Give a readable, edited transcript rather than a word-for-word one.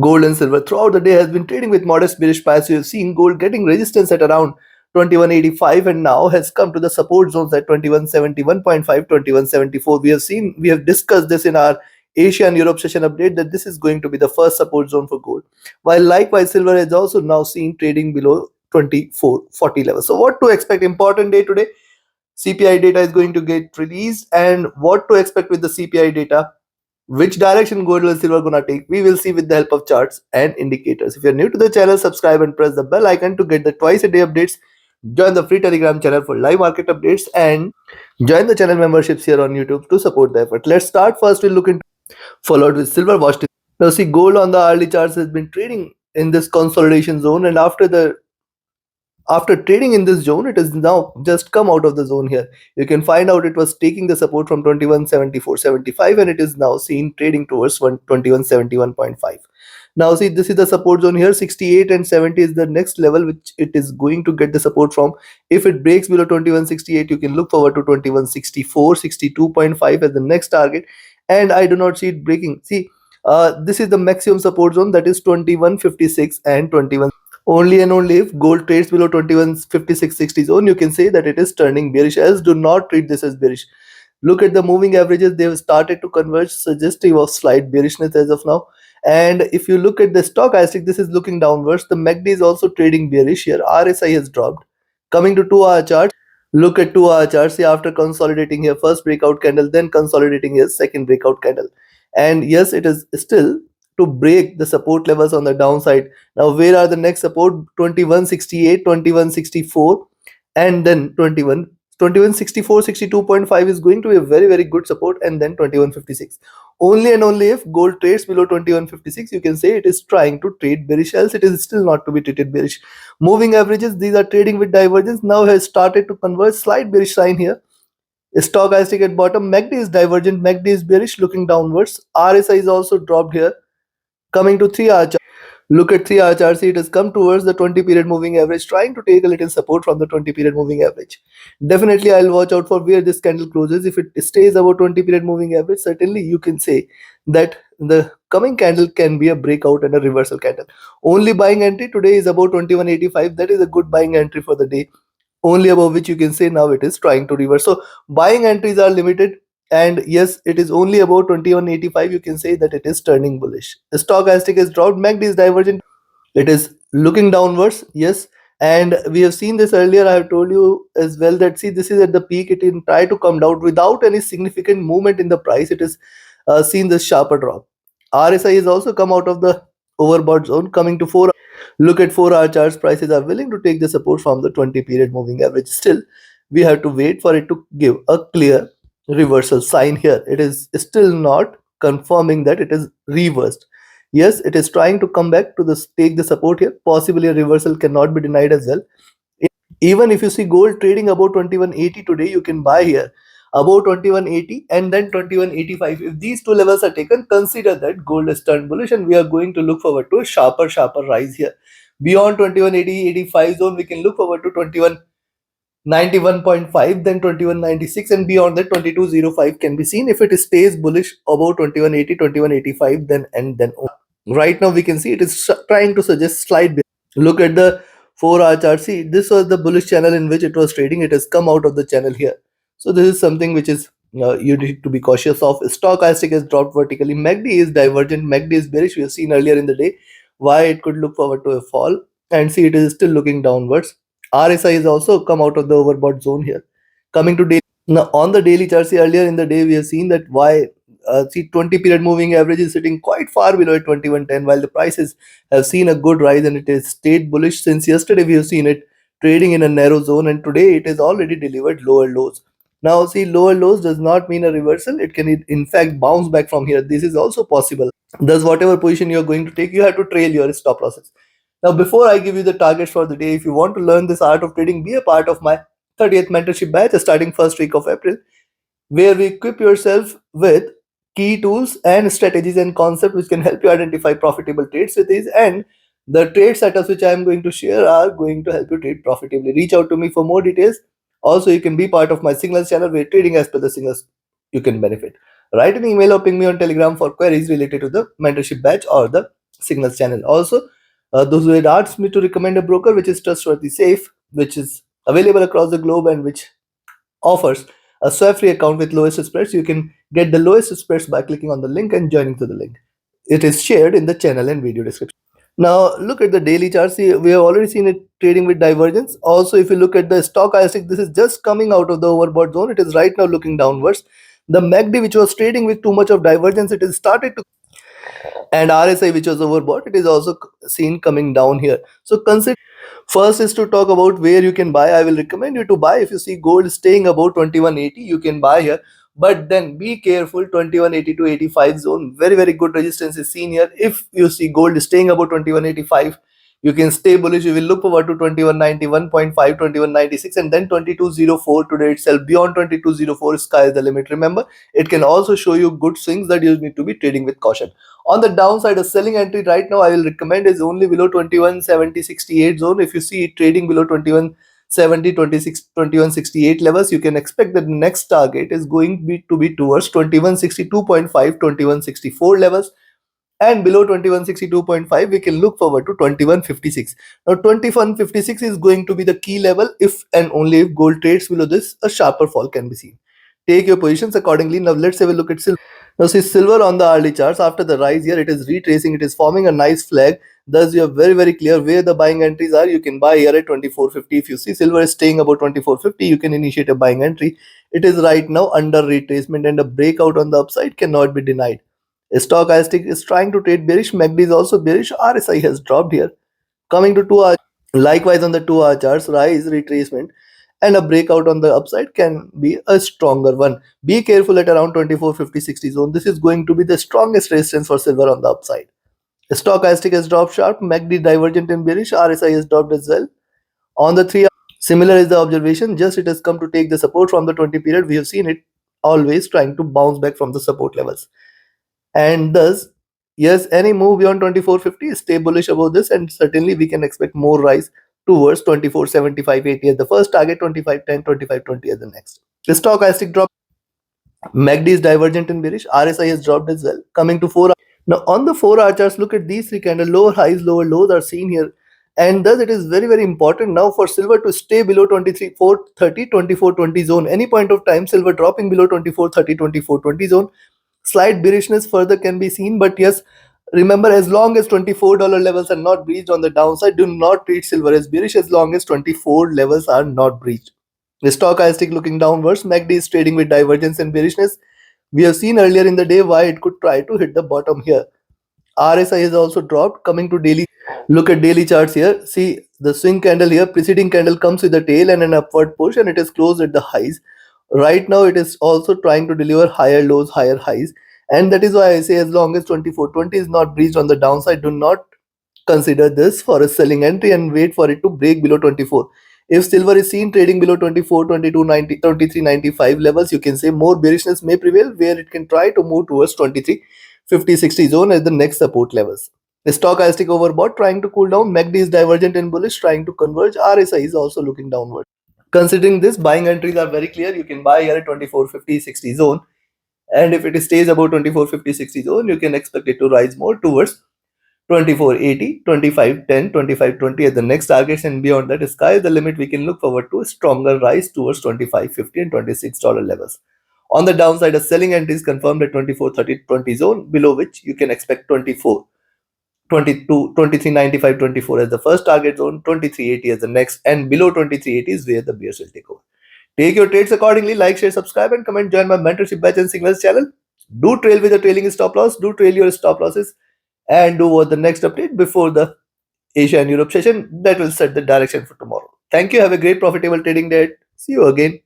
Gold and silver throughout the day has been trading with modest bearish bias. You have seen gold getting resistance at around 2185 and now has come to the support zones at 2171.5, 2174. We have discussed this in our Asia and Europe session update that this is going to be the first support zone for gold. While likewise, silver has also now seen trading below 2440 level. So what to expect? Important day today. CPI data is going to get released, and what to expect with the CPI data, which direction gold and silver gonna take, we will see with the help of charts and indicators. If you're new to the channel, subscribe and press the bell icon to get the twice a day updates. Join the free Telegram channel for live market updates and join the channel memberships here on YouTube to support the effort. Let's start. First, we'll look into followed with silver watch. Now see, gold on the hourly charts has been trading in this consolidation zone, and after trading in this zone, it has now just come out of the zone here. You can find out it was taking the support from 2174.75 and it is now seen trading towards 2171.5. Now see, this is the support zone here. 68 and 70 is the next level which it is going to get the support from. If it breaks below 2168, you can look forward to 2164, 62.5 as the next target. And I do not see it breaking. See, this is the maximum support zone, that is 2156 and 21. Only and only if gold trades below 2156.60 zone, you can say that it is turning bearish. Else, do not treat this as bearish. Look at the moving averages; they have started to converge, suggestive of slight bearishness as of now. And if you look at the stochastic, this is looking downwards. The MACD is also trading bearish here. RSI has dropped. Coming to 2-hour chart, look at 2-hour chart. See, after consolidating here, first breakout candle, then consolidating here, second breakout candle. And yes, it is still to break the support levels on the downside. Now, where are the next support? 2168, 2164, and then 2164, 62.5 is going to be a very, very good support, and then 2156. Only and only if gold trades below 2156, you can say it is trying to trade bearish, else it is still not to be treated bearish. Moving averages, these are trading with divergence, now has started to converge, slight bearish sign here. Stochastic at bottom, MACD is divergent, MACD is bearish looking downwards. RSI is also dropped here. Coming to 3-hour chart, look at 3-hour chart. See, it has come towards the 20 period moving average, trying to take a little support from the 20 period moving average. Definitely, I'll watch out for where this candle closes. If it stays above 20 period moving average, certainly you can say that the coming candle can be a breakout and a reversal candle. Only buying entry today is about 2185. That is a good buying entry for the day, only above which you can say now it is trying to reverse. So buying entries are limited, and yes, it is only about 2185. You can say that it is turning bullish. The stochastic is dropped, MACD is divergent, it is looking downwards. Yes, and we have seen this earlier. I have told you as well that see, this is at the peak. It can try to come down without any significant movement in the price. It is seen this sharper drop. RSI has also come out of the overbought zone. Coming to 4, look at 4-hour charts. Prices are willing to take the support from the 20 period moving average. Still, we have to wait for it to give a clear reversal sign here. It is still not confirming that it is reversed. Yes, it is trying to come back to this, take the support here. Possibly a reversal cannot be denied as well. Even if you see gold trading about 2180 today, you can buy here about 2180 and then 2185. If these two levels are taken, consider that gold is turned bullish and we are going to look forward to a sharper rise here. Beyond 2180-85 zone, we can look forward to 2191.5, then 2196, and beyond that 2205 can be seen. If it stays bullish about 2180, 2185, then right now we can see it is trying to suggest slight. Look at the 4-hour chart. See, this was the bullish channel in which it was trading. It has come out of the channel here. So this is something which is you need to be cautious of. Stochastic has dropped vertically. MACD is divergent. MACD is bearish. We have seen earlier in the day why it could look forward to a fall. And see, it is still looking downwards. RSI has also come out of the overbought zone here. Coming to daily. Now on the daily chart, see, earlier in the day we have seen that why see, 20 period moving average is sitting quite far below at 2110, while the prices have seen a good rise and it has stayed bullish since yesterday. We have seen it trading in a narrow zone, and today it has already delivered lower lows. Now see, lower lows does not mean a reversal. It can in fact bounce back from here. This is also possible. Thus, whatever position you are going to take, you have to trail your stop losses. Now, before I give you the targets for the day, if you want to learn this art of trading, be a part of my 30th mentorship batch starting first week of April, where we equip yourself with key tools and strategies and concepts which can help you identify profitable trades with these, and the trade setups which I am going to share are going to help you trade profitably. Reach out to me for more details. Also, you can be part of my signals channel where trading as per the signals you can benefit. Write an email or ping me on Telegram for queries related to the mentorship batch or the signals channel. Also, those who had asked me to recommend a broker which is trustworthy, safe, which is available across the globe and which offers a swap free account with lowest spreads. You can get the lowest spreads by clicking on the link and joining to the link. It is shared in the channel and video description. Now look at the daily charts. See, we have already seen it trading with divergence. Also, if you look at the stochastic, this is just coming out of the overbought zone. It is right now looking downwards. The MACD, which was trading with too much of divergence, it is started to, and RSI, which was overbought, it is also seen coming down here. So consider, first is to talk about where you can buy. I will recommend you to buy. If you see gold staying above 2180, you can buy here. But then be careful, 2180 to 85 zone, very good resistance is seen here. If you see gold staying above 2185, you can stay bullish. You will look forward to 2191.5, 2196, and then 2204 today itself. Beyond 2204, sky is the limit. Remember, it can also show you good swings that you need to be trading with caution. On the downside, a selling entry right now I will recommend is only below 2170.68 zone. If you see it trading below 2170, 26, 2168 levels, you can expect that the next target is going to be towards 2162.5, 2164 levels. And below 2162.5, we can look forward to 2156. Now 2156 is going to be the key level. If and only if gold trades below this, a sharper fall can be seen. Take your positions accordingly. Now let's have a look at silver. Now see silver on the hourly charts, after the rise here, it is retracing, it is forming a nice flag. Thus you are very clear where the buying entries are. You can buy here at 2450. If you see silver is staying about 2450, you can initiate a buying entry. It is right now under retracement and a breakout on the upside cannot be denied. Stochastic is trying to trade bearish. MACD is also bearish. RSI has dropped here. Coming to 2 hour, likewise on the 2 hour charts, rise, retracement, and a breakout on the upside can be a stronger one. Be careful at around 2450-60 zone. This is going to be the strongest resistance for silver on the upside. Stochastic has dropped sharp. MACD divergent and bearish. RSI has dropped as well. On the 3 hour, similar is the observation. Just it has come to take the support from the 20 period. We have seen it always trying to bounce back from the support levels. And thus, yes, any move beyond 2450 is stay bullish above this, and certainly we can expect more rise towards 2475.80 as the first target, 2510, 2520 as the next. The stochastic drop, MACD is divergent and bearish, RSI has dropped as well. Coming to 4 hour. Now on the 4 hour charts, look at these three candles, lower highs, lower lows are seen here. And thus it is very important now for silver to stay below 23,430, 2420 zone. Any point of time, silver dropping below 2430, 2420 zone, slight bearishness further can be seen. But yes, remember, as long as $24 levels are not breached on the downside, do not treat silver as bearish as long as 24 levels are not breached. The stochastic looking downwards, MACD is trading with divergence and bearishness. We have seen earlier in the day why it could try to hit the bottom here. RSI has also dropped. Coming to daily, look at daily charts here. See the swing candle here, preceding candle comes with a tail and an upward push, and it is closed at the highs. Right now it is also trying to deliver higher lows, higher highs, and that is why I say as long as 2420 is not breached on the downside, do not consider this for a selling entry and wait for it to break below 24. If silver is seen trading below 24, 2290, 2395 levels, you can say more bearishness may prevail, where it can try to move towards 2350-60 zone as the next support levels. The stochastic overbought trying to cool down, MACD is divergent and bullish trying to converge, RSI is also looking downward. Considering this, buying entries are very clear. You can buy here at 2450-60 zone, and if it stays above 2450-60 zone, you can expect it to rise more towards 2480, 2510, 2520 as the next targets, and beyond that, sky is the limit. We can look forward to a stronger rise towards 2550 and $26 levels. On the downside, a selling entry is confirmed at 2430-20 zone, below which you can expect 24, 22, 2395, 24 as the first target zone, 2380 as the next, and below 2380 is where the bears will take over. Take your trades accordingly. Like, share, subscribe, and comment. Join my mentorship batch and signals channel. Do trail with a trailing stop loss. Do trail your stop losses, and do what the next update before the Asia and Europe session that will set the direction for tomorrow. Thank you. Have a great profitable trading day. See you again.